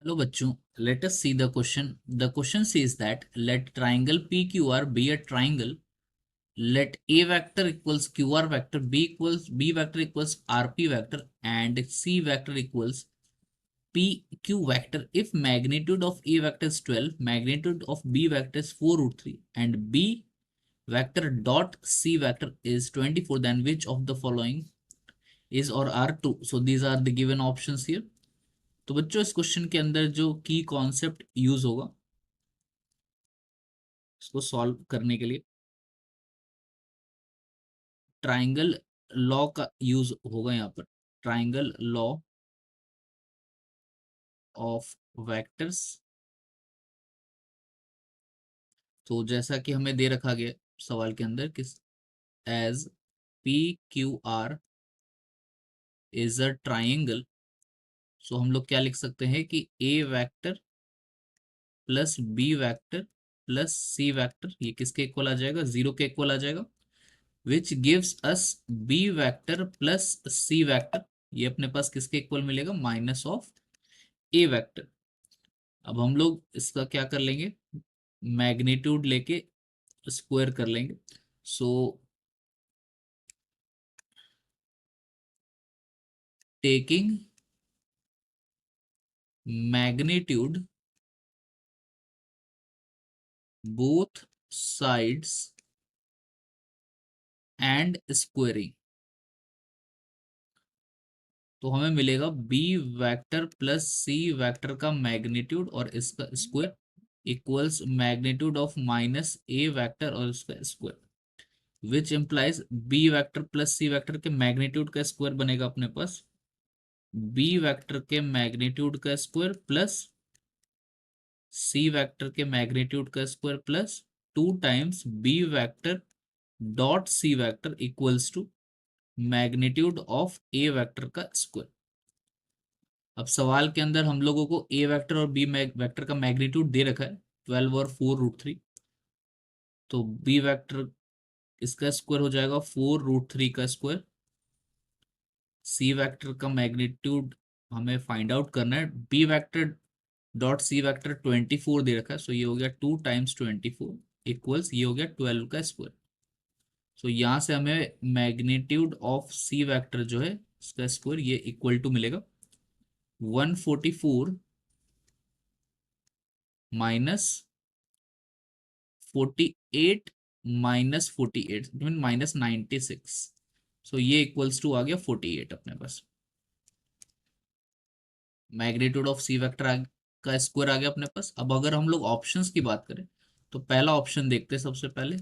Hello bachcho, let us see the question. The question says that let triangle PQR be a triangle. Let A vector equals QR vector, B vector equals RP vector, and C vector equals PQ vector if magnitude of A vector is 12, magnitude of B vector is 4 root 3, and B vector dot C vector is 24, then which of the following is or are true? So these are the given options here. तो बच्चों इस question के अंदर जो की concept use होगा इसको solve करने के लिए ट्राइंगल लॉ का यूज होगा यहाँ पर। Triangle law of vectors. तो जैसा कि हमें दे रखा गया सवाल के अंदर किस as P Q R is a triangle. So हम लोग क्या लिख सकते हैं कि A vector plus B vector plus C vector ये किसके इक्वल आ जाएगा, जीरो के इक्वल आ जाएगा। Which gives us B vector plus C vector, ये अपने पास किसके इक्वल मिलेगा, माइनस ऑफ ए वेक्टर। अब हम लोग इसका क्या कर लेंगे, मैग्नीट्यूड लेके स्क्वायर कर लेंगे। So taking magnitude both sides and squaring, तो हमें मिलेगा B vector plus C vector का मैग्नीट्यूड और इसका square equals magnitude of minus A vector और इसका square, which implies B vector plus C vector के मैग्नीट्यूड का स्क्वायर बनेगा अपने पास बी वेक्टर के मैग्नीट्यूड का स्क्वायर प्लस सी वेक्टर के मैग्नीट्यूड का square plus 2 times B vector dot C vector equals to magnitude of A vector का स्क्वायर। अब सवाल के अंदर हम लोगों को ए वेक्टर और बी वेक्टर का मैग्नीट्यूड दे रखा है 12 और 4 रूट 3। तो बी वेक्टर इसका स्क्वायर हो जाएगा 4 रूट 3 का स्क्वायर। सी वेक्टर का मैग्नीट्यूड हमें फाइंड आउट करना है, B vector dot C vector 24 दे रखा है, सो ये हो गया 2 टाइम्स 24 इक्वल्स ये हो गया 12 का स्क्वायर। सो यहाँ से हमें मैग्नीट्यूड ऑफ सी वेक्टर जो है इसका स्क्वायर ये इक्वल टू मिलेगा 144 माइनस 48 माइनस 48 मीन माइनस 96। सो ये इक्वल्स टू आ गया 48 अपने पास। मैग्नीट्यूड ऑफ सी वेक्टर का स्क्वायर आ गया अपने पास। अब अगर हम लोग ऑप्शंस की बात करें तो पहला ऑप्शन देखते हैं सबसे पहले।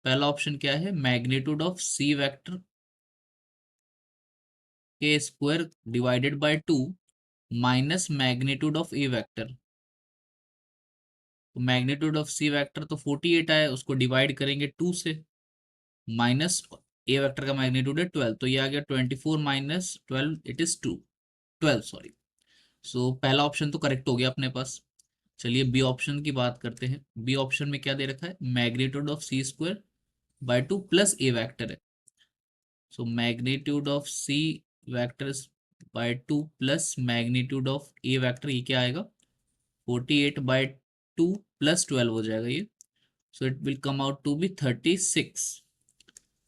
पहला ऑप्शन क्या है, मैग्नीट्यूड ऑफ सी वेक्टर के square divided by 2 minus magnitude of A vector. तो मैग्नीट्यूड ऑफ सी वेक्टर तो 48 आया, उसको डिवाइड करेंगे 2 से, माइनस ए वेक्टर का मैग्नीट्यूड है 12, तो ये आ गया 24 माइनस 12 इट इज 12 सॉरी। सो पहला ऑप्शन तो करेक्ट हो गया अपने पास। चलिए बी ऑप्शन की बात करते हैं। बी ऑप्शन में क्या दे रखा है, magnitude of C square by 2 plus A vector है। So magnitude of C vector by 2 plus magnitude of A vector, ये क्या आएगा 48 बाय 2 प्लस 12 हो जाएगा ये। So it will come out to be 36।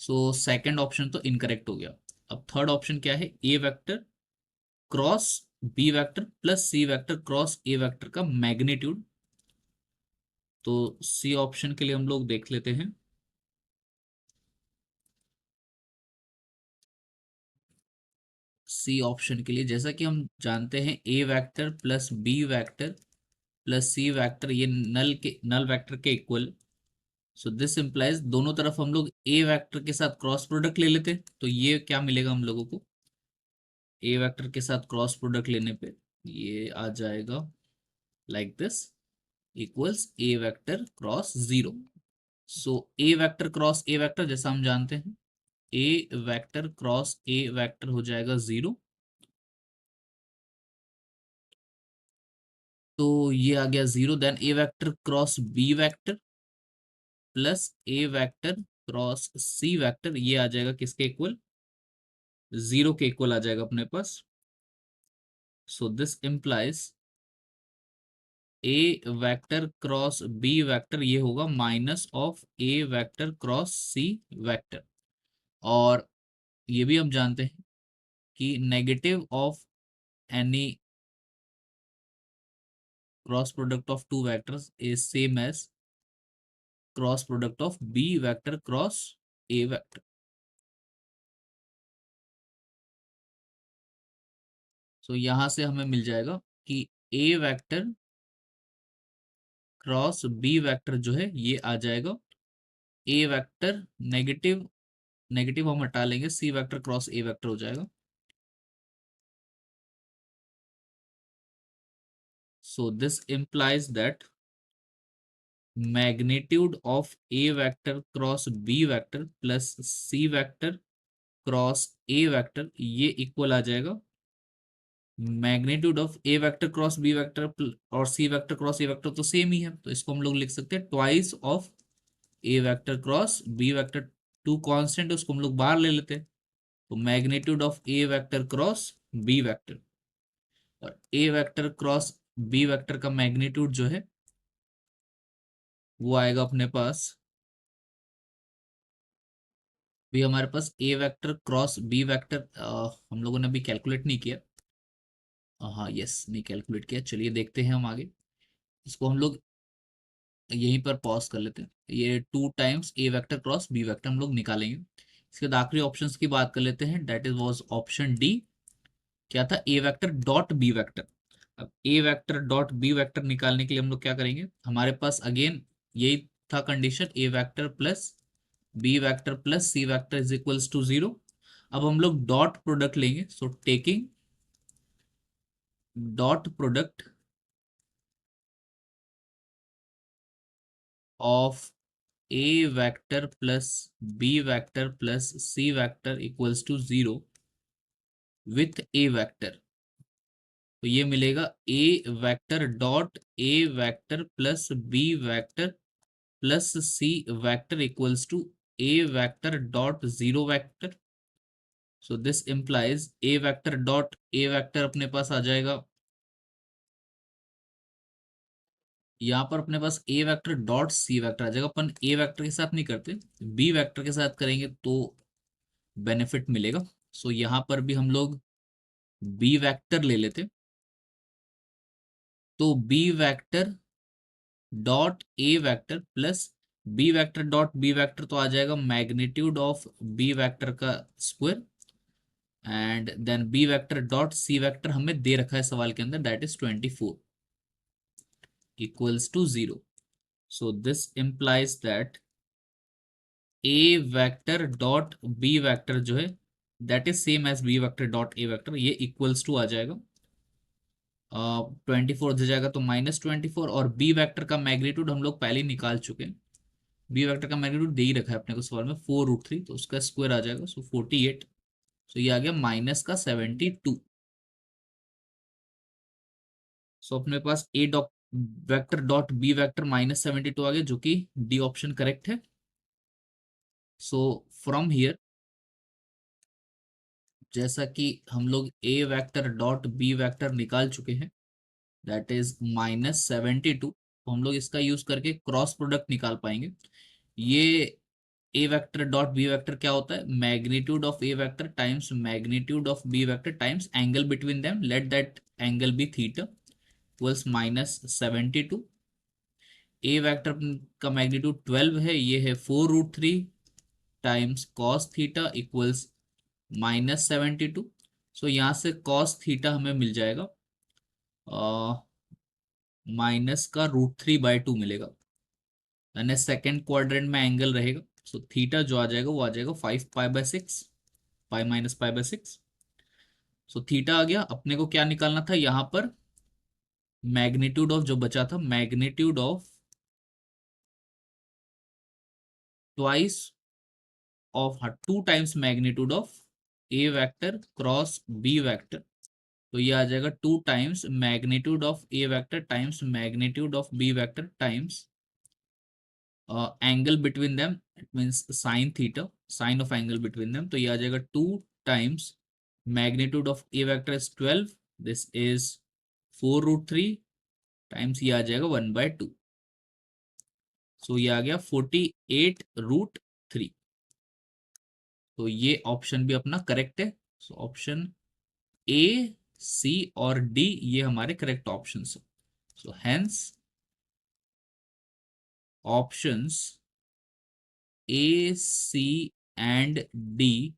So second option तो incorrect हो गया। अब थर्ड ऑप्शन क्या है, A vector cross B vector plus C vector cross A vector का मैग्नीट्यूड। तो सी ऑप्शन के लिए हम लोग देख लेते हैं। सी ऑप्शन के लिए जैसा कि हम जानते हैं A vector plus B vector plus C vector ये नल वेक्टर के इक्वल। सो दिस इंप्लाइज दोनों तरफ हम लोग ए वेक्टर के साथ क्रॉस प्रोडक्ट ले लेते हैं, तो ये क्या मिलेगा हम लोगों को, ए वेक्टर के साथ क्रॉस प्रोडक्ट लेने पे ये आ जाएगा like this equals A vector cross zero. So A vector cross A vector जैसा हम जानते हैं A vector cross A vector हो जाएगा 0। तो ये आ गया 0, then A vector cross B vector plus A vector cross C vector ये आ जाएगा किसके इक्वल, 0 के इक्वल आ जाएगा अपने पास। So this implies A vector cross B vector ये होगा minus of A vector cross C vector. और ये भी हम जानते हैं कि negative of any cross product of two vectors is same as cross product of B vector cross A vector. So यहां से हमें मिल जाएगा कि A vector cross B vector जो है ये आ जाएगा ए वेक्टर नेगेटिव, नेगेटिव हम हटा लेंगे, सी वेक्टर क्रॉस ए वेक्टर हो जाएगा। So this implies that magnitude of a vector cross b vector plus c vector cross A vector ये इक्वल आ जाएगा magnitude of A vector cross B vector और C vector cross A vector तो same ही है, तो इसको हम लोग लिख सकते हैं twice of A vector cross B vector. Two constant उसको हम लोग बाहर ले लेते हैं, तो magnitude of A vector cross B vector और A vector cross B vector का मैग्नीट्यूड जो है वो आएगा अपने पास, भी हमारे पास ए वेक्टर क्रॉस बी वेक्टर हम लोगों ने अभी कैलकुलेट नहीं किया। हाँ यस, नहीं कैलकुलेट किया, चलिए देखते हैं हम आगे। इसको हम लोग यहीं पर पॉज कर लेते हैं। ये टू टाइम्स ए वेक्टर क्रॉस बी वेक्टर हम लोग निकालेंगे। इसके बाद आखिरी ऑप्शंस की बात कर लेते हैं, that is was option D. क्या था? ए वेक्टर डॉट बी वेक्टर। अब ए वेक्टर डॉट बी वेक्टर निकालने के लिए हम लोग क्या करेंगे, हमारे पास अगेन यही था condition, A vector plus B vector plus C vector is equals to 0। अब हम लोग डॉट प्रोडक्ट लेंगे, so taking dot product of A vector plus B vector plus C vector equals to 0 with A vector. तो ये मिलेगा A vector dot A vector plus B vector plus C vector equals to A vector dot 0 vector. So this implies A vector dot A vector अपने पास आ जाएगा, यहाँ पर अपने पास ए vector dot C vector आ जाएगा। अपन ए वेक्टर के साथ नहीं करते, बी वेक्टर के साथ करेंगे तो बेनिफिट मिलेगा। सो यहाँ पर भी हम लोग बी वेक्टर ले लेते, तो B vector dot A vector plus B vector dot B vector तो आ जाएगा मैग्नीट्यूड ऑफ बी वेक्टर का square and then B vector dot C vector हमें दे रखा है सवाल के अंदर, that is 24 equals to 0। So this implies that A vector dot B vector जो है that is same as B vector dot A vector, ये इक्वल्स टू आ जाएगा 24 दे जाएगा तो -24, और बी वेक्टर का मैग्नीट्यूड हम लोग पहले ही निकाल चुके हैं। बी वेक्टर का मैग्नीट्यूड दे ही रखा है अपने को सवाल में 4√3, तो उसका स्क्वायर आ जाएगा, सो 48। सो ये आ गया माइनस का 72। सो अपने पास A dot vector dot B vector -72 आ गया, जो कि डी ऑप्शन करेक्ट है। सो फ्रॉम हियर जैसा कि हम लोग ए वेक्टर डॉट बी वेक्टर निकाल चुके हैं, दैट इज -72, तो हम लोग इसका यूज करके क्रॉस प्रोडक्ट निकाल पाएंगे। ये A vector dot B vector क्या होता है, magnitude of A vector times magnitude of B vector times angle between them, let that angle be theta, equals -72। A vector का मैग्नीट्यूड 12 है, ये है 4√3 times cos theta equals -72। So यहाँ से cos theta हमें मिल जाएगा माइनस का √3/2 मिलेगा, यानी सेकेंड क्वाड्रेंट में एंगल रहेगा। सो थीटा जो आ जाएगा वो आ जाएगा 5π/6, पाई माइनस π/6। सो थीटा आ गया। अपने को क्या निकालना था यहाँ पर, मैग्नीट्यूड ऑफ जो बचा था, magnitude of twice of 2 times magnitude of A vector cross B vector, तो ये आ जाएगा 2 times magnitude of A vector times magnitude of B vector times angle between them, it means sine theta, sine of angle between them, तो ये आ जाएगा 2 times magnitude of A vector is 12, this is 4√3 times ये आ जाएगा 1/2। सो ये आ गया 48√3। तो ये ऑप्शन भी अपना करेक्ट है। सो ऑप्शन ए, सी और डी ये हमारे करेक्ट ऑप्शन है। So hence options A, C and D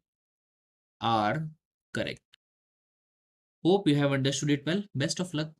are correct. Hope you have understood it well. Best of luck.